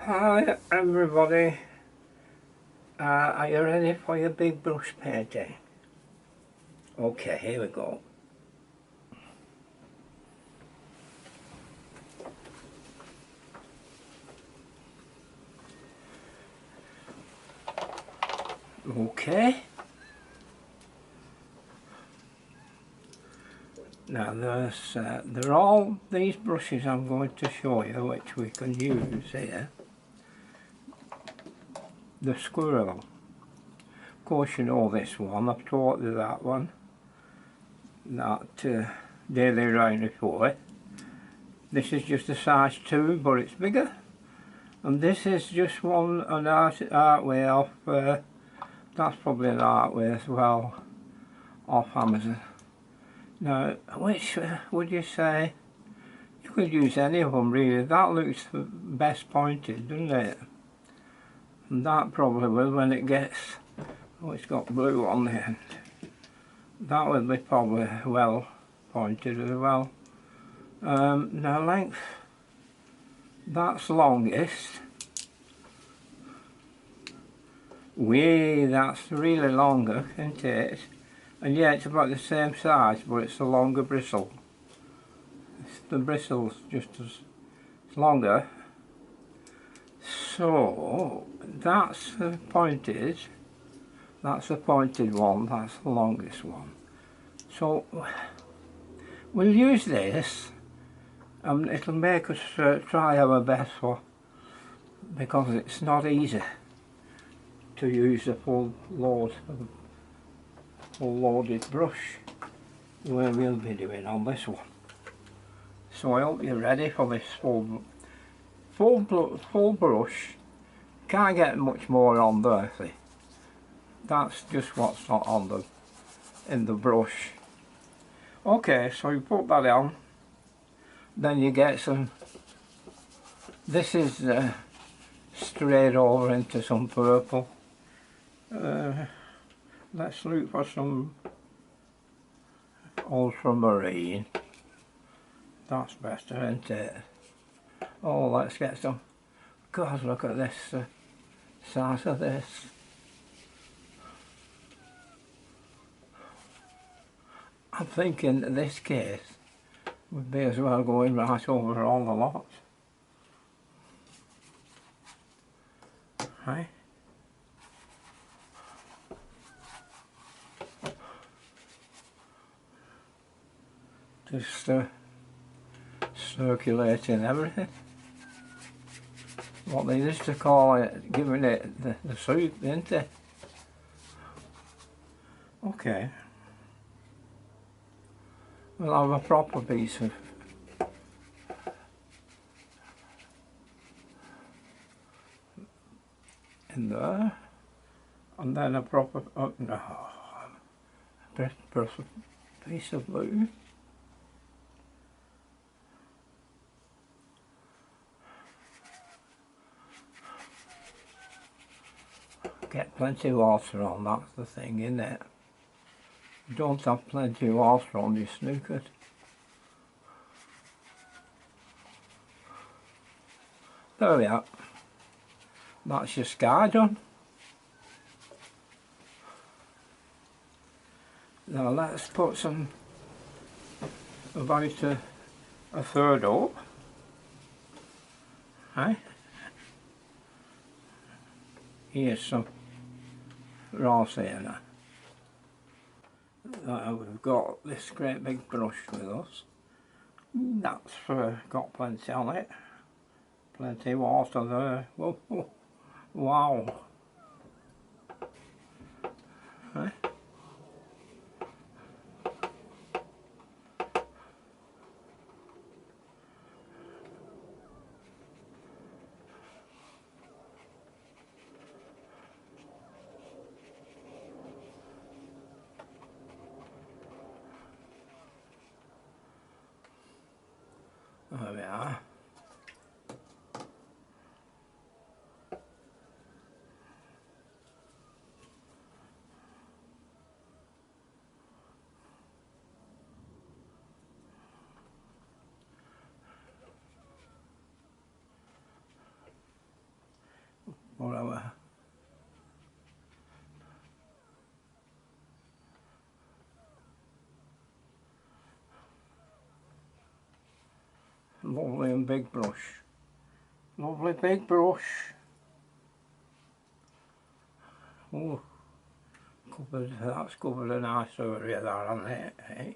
Hi everybody, are you ready for your big brush painting? Okay, here we go. Okay. Now they're all these brushes I'm going to show you, which we can use here. The squirrel. Of course you know this one, I've taught you that one. That daily round before. This is just a size 2, but it's bigger. And this is just an artway off, that's probably an artway as well, off Amazon. Now, which would you say? You could use any of them really. That looks the best pointed, doesn't it? And that probably will when it gets, oh, it's got blue on the end. That will be probably well pointed as well. Now length, that's longest. That's really longer, isn't it? And yeah, it's about the same size, but it's a longer bristle. The bristle's just as longer. So that's the pointed one, that's the longest one. So we'll use this and it'll make us try our best because it's not easy to use a full loaded brush the way we'll be doing on this one. So I hope you're ready for this full brush. Can't get much more on there, see. That's just what's not on in the brush. Okay, so you put that on, then you get some, this is straight over into some purple. Let's look for some ultramarine. That's better, isn't it? Oh, let's get some. God, look at this size of this. I'm thinking in this case we'd be as well going right over all the lot. Right? Just circulating everything. What they used to call it, giving it the soup, isn't it? Okay. We'll have a proper piece of in there, and then a proper piece of blue. Get plenty of water on, that's the thing, isn't it? You don't have plenty of water on, you snookered. There we are. That's your sky done. Now let's put some, about a third up. Right? Here's some raw sienna. We've got this great big brush with us. That's got plenty on it. Plenty of water there. Whoa, whoa. Wow. Right? There we are. whatever. Lovely and big brush. Lovely big brush. Oh, that's covered a nice area there on it, eh?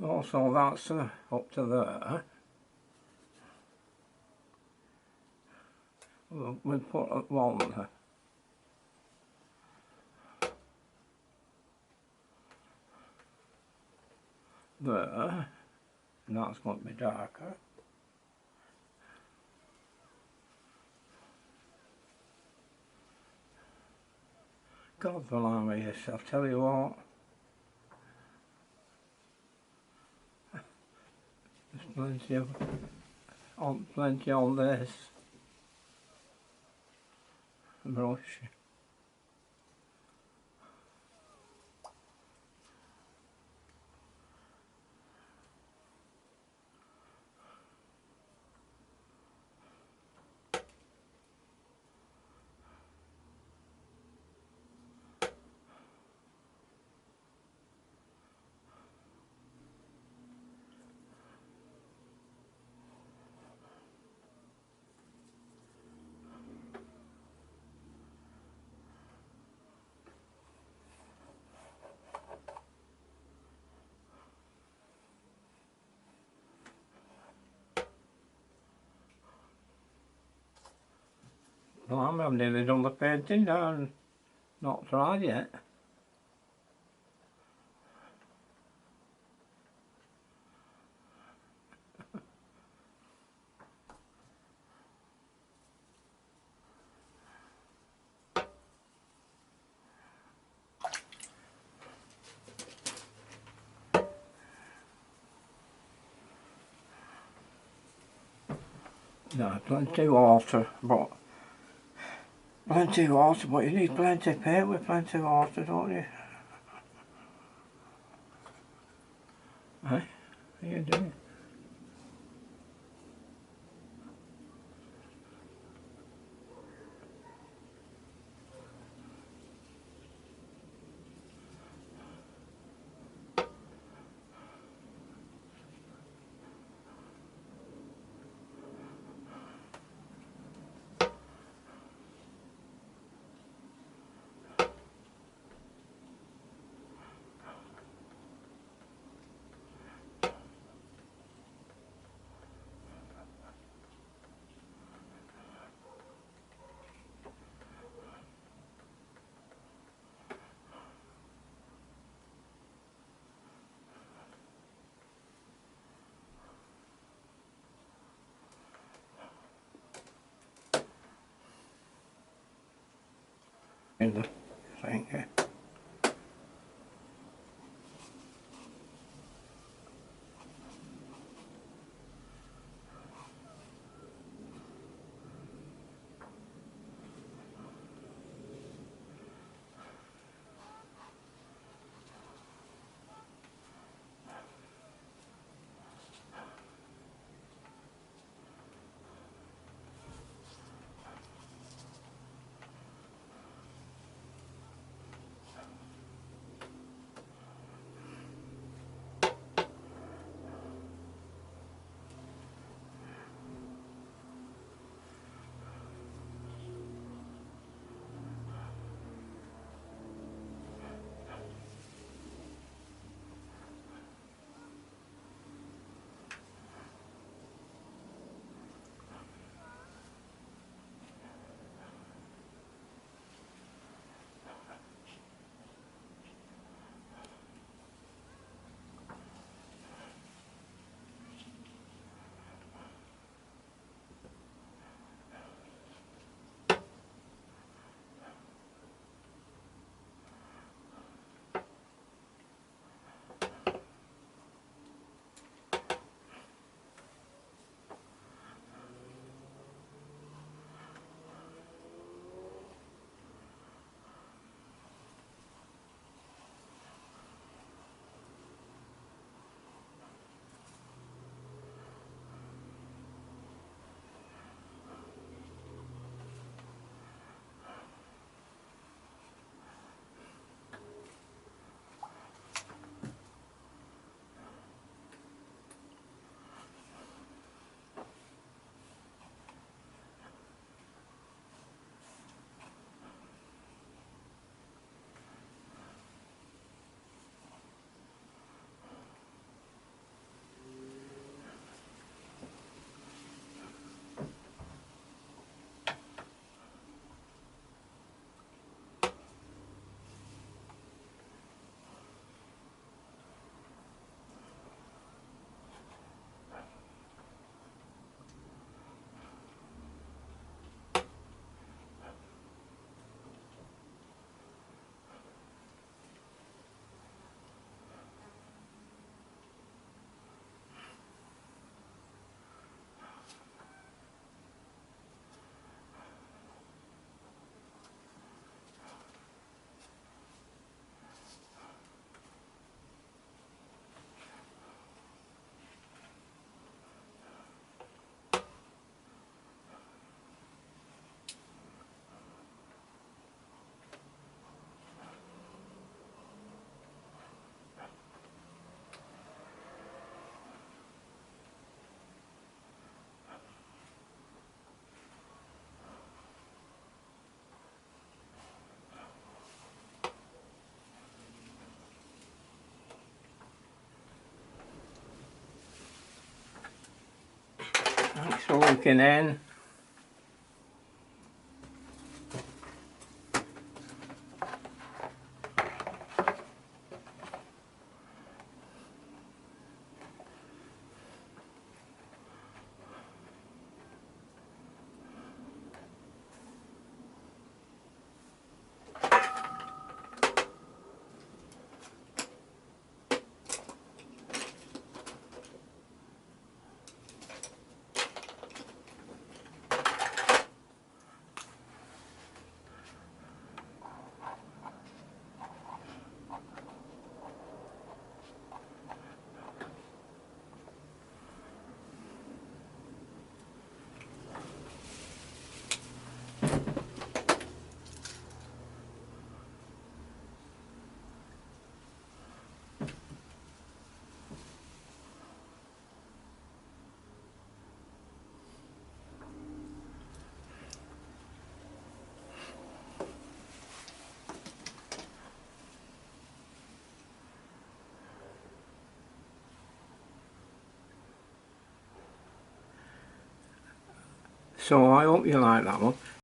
Also, that's up to there. We'll put one there, and that's going to be darker. God blimey, yes, I'll tell you what. There's plenty on this brush. Well, I've nearly done the painting now, not tried yet. No, plenty of water, but you need plenty of paint with plenty of water, don't you? Eh? How you doing? In the thing here. soaking in. So I hope you like that one.